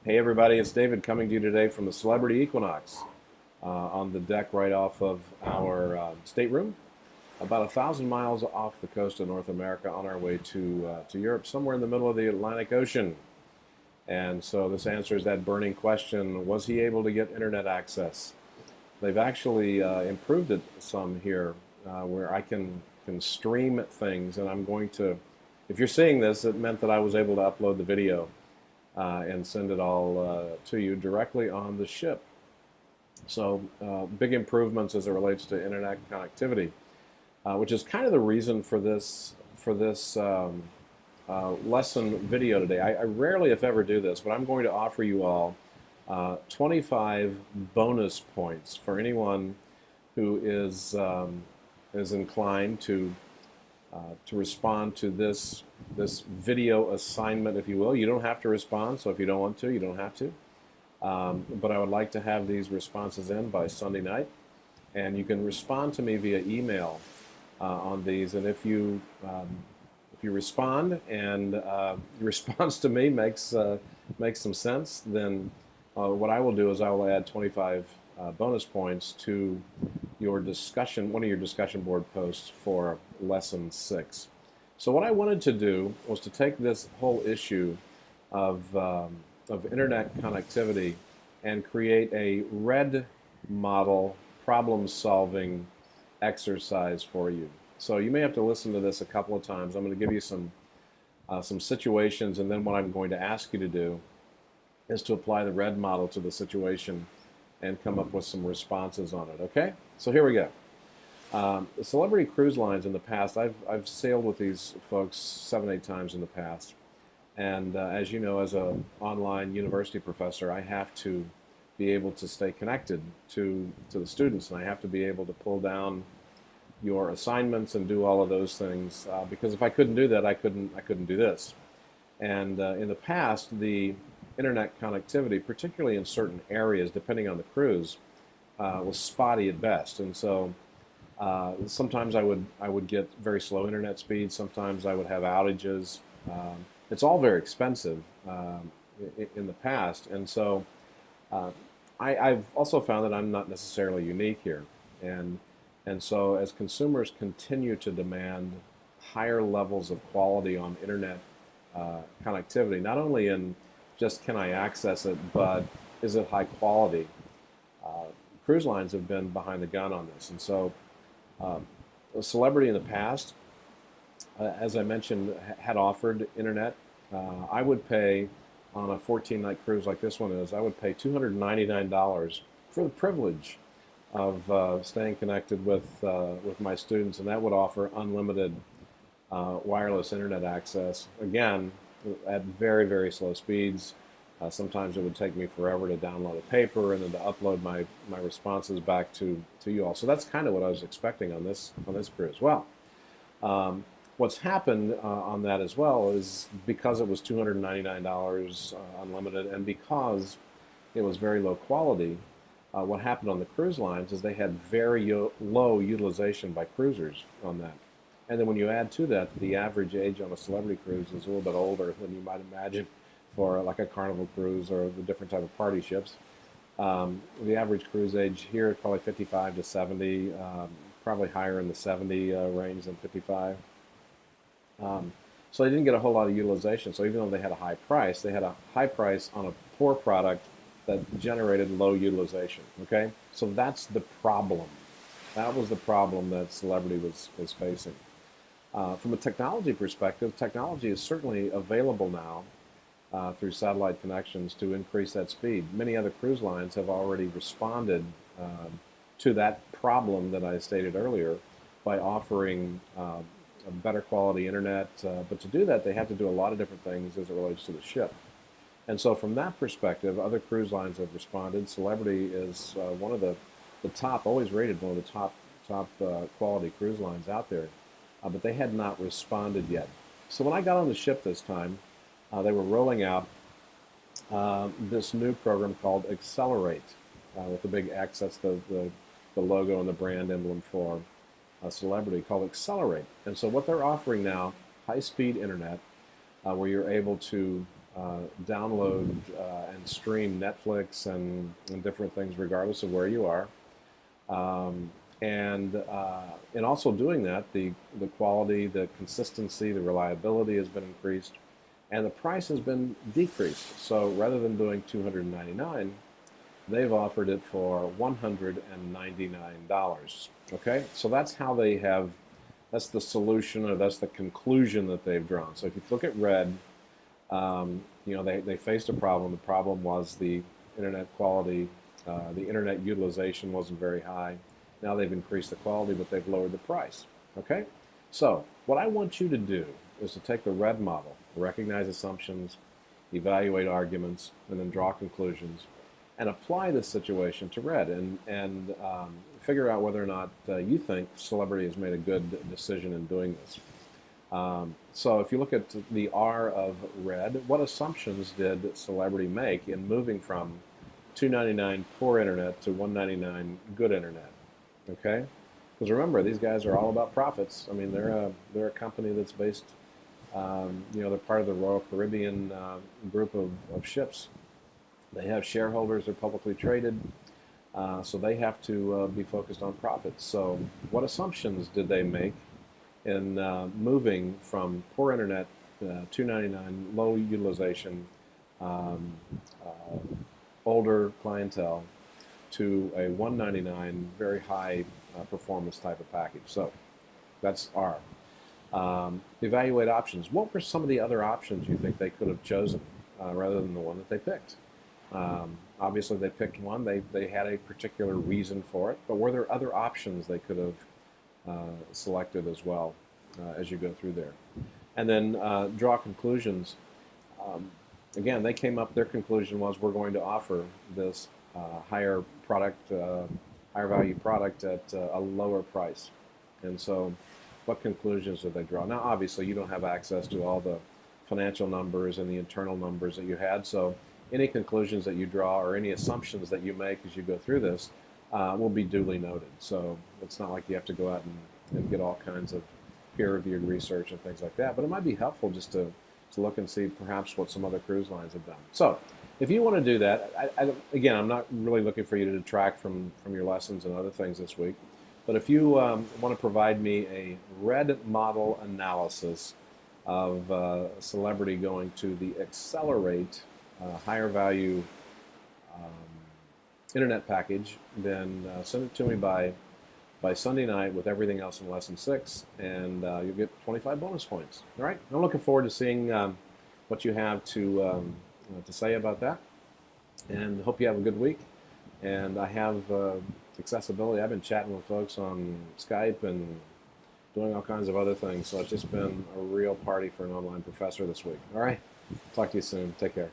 Hey everybody, it's David coming to you today from the Celebrity Equinox on the deck right off of our stateroom, about 1,000 miles off the coast of North America on our way to Europe, somewhere in the middle of the Atlantic Ocean. And so this answers that burning question, was he able to get internet access? They've actually improved it some here where I can stream things, and I'm going to, if you're seeing this, it meant that I was able to upload the video and send it all to you directly on the ship. So big improvements as it relates to internet connectivity, which is kind of the reason for this lesson video today. I rarely, if ever, do this, but I'm going to offer you all 25 bonus points for anyone who is inclined to respond to this video assignment, if you will. You don't have to respond, so if you don't want to, you don't have to. But I would like to have these responses in by Sunday night, and you can respond to me via email on these. And if you respond and your response to me makes some sense, then what I will do is I will add 25 bonus points to your discussion, one of your discussion board posts for lesson 6. So what I wanted to do was to take this whole issue of internet connectivity and create a red model problem solving exercise for you. So you may have to listen to this a couple of times. I'm going to give you some situations, and then what I'm going to ask you to do is to apply the red model to the situation and come up with some responses on it. Okay? So here we go. The Celebrity Cruise Lines in the past, I've sailed with these folks 7, 8 times in the past. And as you know, as an online university professor, I have to be able to stay connected to the students, and I have to be able to pull down your assignments and do all of those things. Because if I couldn't do that, I couldn't do this. And in the past, the internet connectivity, particularly in certain areas, depending on the cruise, was spotty at best. And so sometimes I would get very slow internet speeds. Sometimes I would have outages. It's all very expensive in the past, and so I've also found that I'm not necessarily unique here, and so as consumers continue to demand higher levels of quality on internet connectivity, not only in just can I access it, but is it high quality? Cruise lines have been behind the gun on this, and so a celebrity in the past, as I mentioned, had offered internet. I would pay on a 14-night cruise like this one is, I would pay $299 for the privilege of staying connected with my students, and that would offer unlimited wireless internet access. Again, at very, very slow speeds. Sometimes it would take me forever to download a paper and then to upload my responses back to you all. So that's kind of what I was expecting on this cruise. Well, what's happened on that as well is because it was $299 unlimited, and because it was very low quality, what happened on the cruise lines is they had very low utilization by cruisers on that. And then when you add to that, the average age on a celebrity cruise is a little bit older than you might imagine for like a Carnival cruise or the different type of party ships. The average cruise age here is probably 55 to 70, probably higher in the 70 range than 55. So they didn't get a whole lot of utilization. So even though they had a high price, they had a high price on a poor product that generated low utilization. Okay, so that's the problem. That was the problem that Celebrity was facing. From a technology perspective, technology is certainly available now through satellite connections to increase that speed. Many other cruise lines have already responded to that problem that I stated earlier by offering a better quality internet. But to do that, they have to do a lot of different things as it relates to the ship. And so from that perspective, other cruise lines have responded. Celebrity is one of the top, always rated one of the top quality cruise lines out there. But they had not responded yet. So when I got on the ship this time, they were rolling out this new program called Accelerate with the big X. That's the logo and the brand emblem for a Celebrity, called Accelerate. And so what they're offering now, high-speed internet, where you're able to download and stream Netflix and different things regardless of where you are. Um, and in also doing that, the quality, the consistency, the reliability has been increased, and the price has been decreased. So rather than doing $299, they've offered it for $199. Okay, so that's how they have. That's the solution, or that's the conclusion that they've drawn. So if you look at Red, they faced a problem. The problem was the internet quality, the internet utilization wasn't very high. Now they've increased the quality, but they've lowered the price. Okay? So what I want you to do is to take the Red model, recognize assumptions, evaluate arguments, and then draw conclusions, and apply this situation to Red, and figure out whether or not you think Celebrity has made a good decision in doing this. So if you look at the R of Red, what assumptions did Celebrity make in moving from $299 poor internet to $199 good internet? Okay, because remember, these guys are all about profits. I mean, they're a company that's based, they're part of the Royal Caribbean group of ships. They have shareholders, they're publicly traded, so they have to be focused on profits. So what assumptions did they make in moving from poor internet, $299, low utilization, um, older clientele, to a $199 very high performance type of package? So that's R. Evaluate options. What were some of the other options you think they could have chosen rather than the one that they picked? Obviously, they picked one. They had a particular reason for it, but were there other options they could have selected as well as you go through there? And then draw conclusions. Again, they came up, their conclusion was, we're going to offer this higher value product at a lower price. And so what conclusions did they draw? Now, obviously, you don't have access to all the financial numbers and the internal numbers that you had, so any conclusions that you draw or any assumptions that you make as you go through this will be duly noted. So it's not like you have to go out and get all kinds of peer-reviewed research and things like that, but it might be helpful just to look and see perhaps what some other cruise lines have done. So if you want to do that, again, I'm not really looking for you to detract from your lessons and other things this week, but if you want to provide me a Red model analysis of Celebrity going to the Accelerate higher value internet package, then send it to me by Sunday night with everything else in lesson 6, and you'll get 25 bonus points. All right, I'm looking forward to seeing what you have to say about that, and hope you have a good week. And I have accessibility. I've been chatting with folks on Skype and doing all kinds of other things, so it's just been a real party for an online professor this week. All right, talk to you soon. Take care.